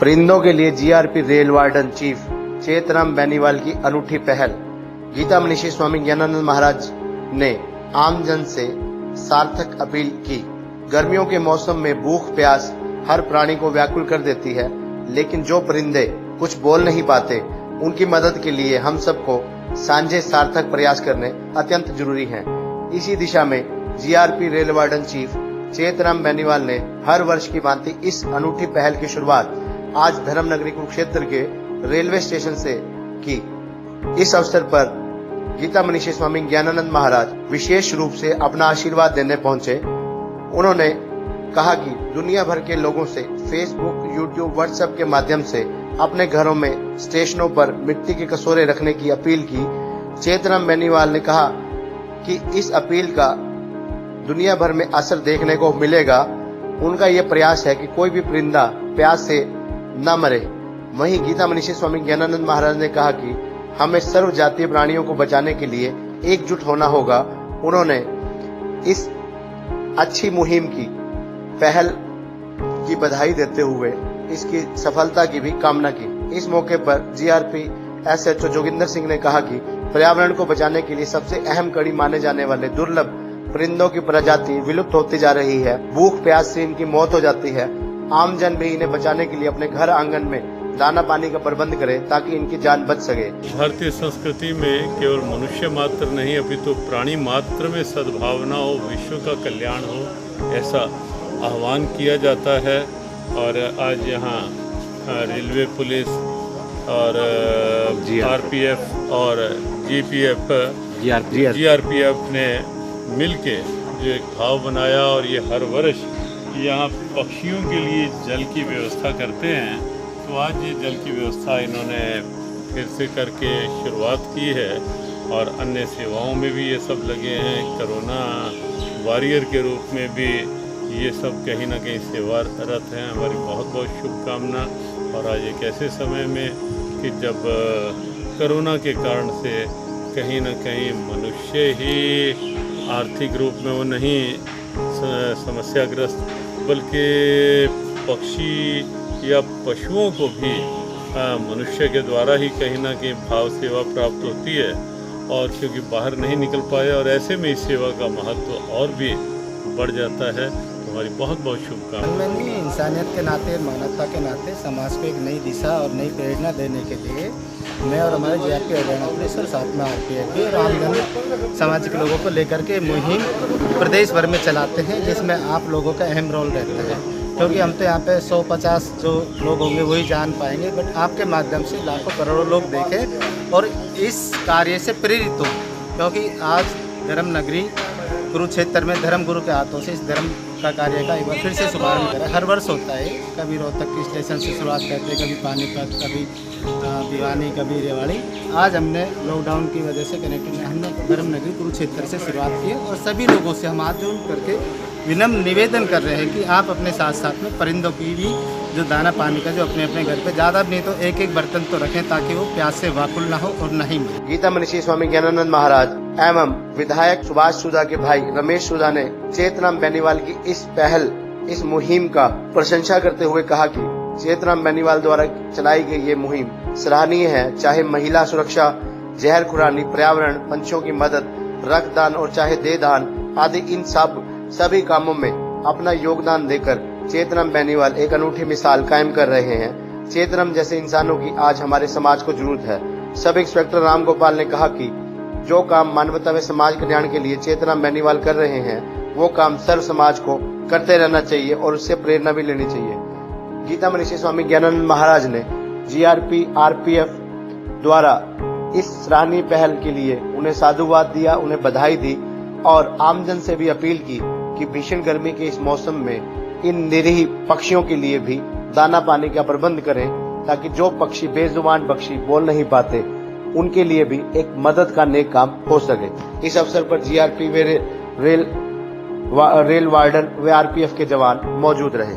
परिंदों के लिए GRP rail warden chief Chetram Beniwal की अनूठी पहल। गीता मनीषी स्वामी ज्ञानानंद महाराज ने आमजन से सार्थक अपील की। गर्मियों के मौसम में भूख प्यास हर प्राणी को व्याकुल कर देती है, लेकिन जो परिंदे कुछ बोल नहीं पाते, उनकी मदद के लिए हम सबको सांझे सार्थक प्रयास करने अत्यंत जरूरी हैं। इसी दिशा में GRP rail warden chief Chetram Beniwal ने हर वर्ष की भांति इस अनूठी पहल की शुरुआत आज धर्मनगरी कुरुक्षेत्र के रेलवे स्टेशन से की। इस अवसर पर गीता मनीषी स्वामी ज्ञानानंद महाराज विशेष रूप से अपना आशीर्वाद देने पहुंचे। उन्होंने कहा कि दुनिया भर के लोगों से फेसबुक, यूट्यूब, व्हाट्सएप के माध्यम से अपने घरों में स्टेशनों पर मिट्टी के कटोरे रखने की अपील की। चेतराम बेनीवाल ने कहा कि इस अपील का दुनिया भर में असर देखने को मिलेगा। उनका यह प्रयास है कि कोई भी परिंदा प्यास से न मरे। वहीं गीता मनीषी स्वामी ज्ञानानंद महाराज ने कहा कि हमें सर्व जातीय प्राणियों को बचाने के लिए एकजुट होना होगा। उन्होंने इस अच्छी मुहिम की पहल की बधाई देते हुए इसकी सफलता की भी कामना की। इस मौके पर जीआरपी एसएचओ जोगिंदर सिंह ने कहा कि पर्यावरण को बचाने के लिए सबसे अहम कड़ी माने जाने वाले दुर्लभ परिंदों की प्रजाति विलुप्त होती जा रही है। भूख प्यास से इनकी मौत हो जाती है। आमजन भी इन्हें बचाने के लिए अपने घर आंगन में दाना पानी का प्रबंध करे ताकि इनकी जान बच सके। भारतीय संस्कृति में केवल मनुष्य मात्र नहीं, अपितु प्राणी मात्र में सद्भावना हो, विश्व का कल्याण हो, ऐसा आह्वान किया जाता है। और आज यहाँ रेलवे पुलिस और आरपीएफ और जीआरपीएफ ने मिलके जो एक भाव बनाया और ये हर वर्ष यहाँ पक्षियों के लिए जल की व्यवस्था करते हैं। तो आज ये जल की व्यवस्था इन्होंने फिर से करके शुरुआत की है और अन्य सेवाओं में भी ये सब लगे हैं। कोरोना वॉरियर के रूप में भी ये सब कहीं ना कहीं सेवारत हैं। हमारी बहुत बहुत शुभकामना। और आज एक ऐसे समय में कि जब कोरोना के कारण से कहीं ना कहीं मनुष्य ही आर्थिक रूप में वो नहीं समस्याग्रस्त, बल्कि पक्षी या पशुओं को भी मनुष्य के द्वारा ही कहीं ना कहीं भाव सेवा प्राप्त होती है। और क्योंकि बाहर नहीं निकल पाए और ऐसे में इस सेवा का महत्व और भी बढ़ जाता है। तो हमारी बहुत बहुत शुभकामनाएं। इंसानियत के नाते, मानवता के नाते समाज को एक नई दिशा और नई प्रेरणा देने के लिए मैं और हमारे जीआरपी हरियाणा पुलिस और साथ में आरपीएफ भी और आमजन समाज के लोगों को लेकर के मुहिम प्रदेश भर में चलाते हैं, जिसमें आप लोगों का अहम रोल रहता है। क्योंकि हम तो यहाँ पे 150 जो लोग होंगे वही जान पाएंगे, बट आपके माध्यम से लाखों करोड़ों लोग देखें और इस कार्य से प्रेरित हो। क्योंकि आज धर्मनगरी कुरुक्षेत्र में धर्म गुरु के हाथों से इस धर्म का कार्य का एक बार फिर से शुभारंभ करा। हर वर्ष होता है, कभी रोहतक की स्टेशन से शुरुआत करते, कभी पानीपत, कभी भिवानी, कभी रेवाड़ी। आज हमने लॉकडाउन की वजह से कनेक्टेड हमने धर्मनगरी कुरुक्षेत्र से शुरुआत की और सभी लोगों से हम हाथ जोड़ करके विनम्र निवेदन कर रहे हैं कि आप अपने साथ साथ में परिंदों की भी जो दाना पानी का जो अपने अपने घर पे ज़्यादा नहीं तो एक एक बर्तन तो रखें, ताकि वो प्यास से व्याकुल ना हो और नहीं मरे। गीता मनीषी स्वामी ज्ञानानंद महाराज एवं विधायक सुभाष सुधा के भाई रमेश सुधा ने चेतराम बेनीवाल की इस पहल, इस मुहिम का प्रशंसा करते हुए कहा कि चेतराम बेनीवाल द्वारा चलाई गई ये मुहिम सराहनीय है। चाहे महिला सुरक्षा, जहर खुरानी, पर्यावरण, पंछियों की मदद, रक्तदान और चाहे देहदान आदि, इन सभी कामों में अपना योगदान देकर चेतराम बेनीवाल एक अनूठी मिसाल कायम कर रहे हैं। चेतराम जैसे इंसानों की आज हमारे समाज को जरूरत है। सब इंस्पेक्टर राम गोपाल ने कहा कि जो काम मानवता व समाज कल्याण के लिए चेतराम बेनीवाल कर रहे हैं, वो काम सर्व समाज को करते रहना चाहिए और उससे प्रेरणा भी लेनी चाहिए। गीता मनीषी स्वामी ज्ञानानंद महाराज ने जीआरपी आरपीएफ द्वारा इस सराहनीय पहल के लिए उन्हें साधुवाद दिया, उन्हें बधाई दी और आमजन से भी अपील की कि भीषण गर्मी के इस मौसम में इन निरीह पक्षियों के लिए भी दाना पानी का प्रबंध करें, ताकि जो पक्षी बेजुबान पक्षी बोल नहीं पाते, उनके लिए भी एक मदद का नेक काम हो सके। इस अवसर पर जीआरपी रेल वार्डन व आरपीएफ के जवान मौजूद रहे।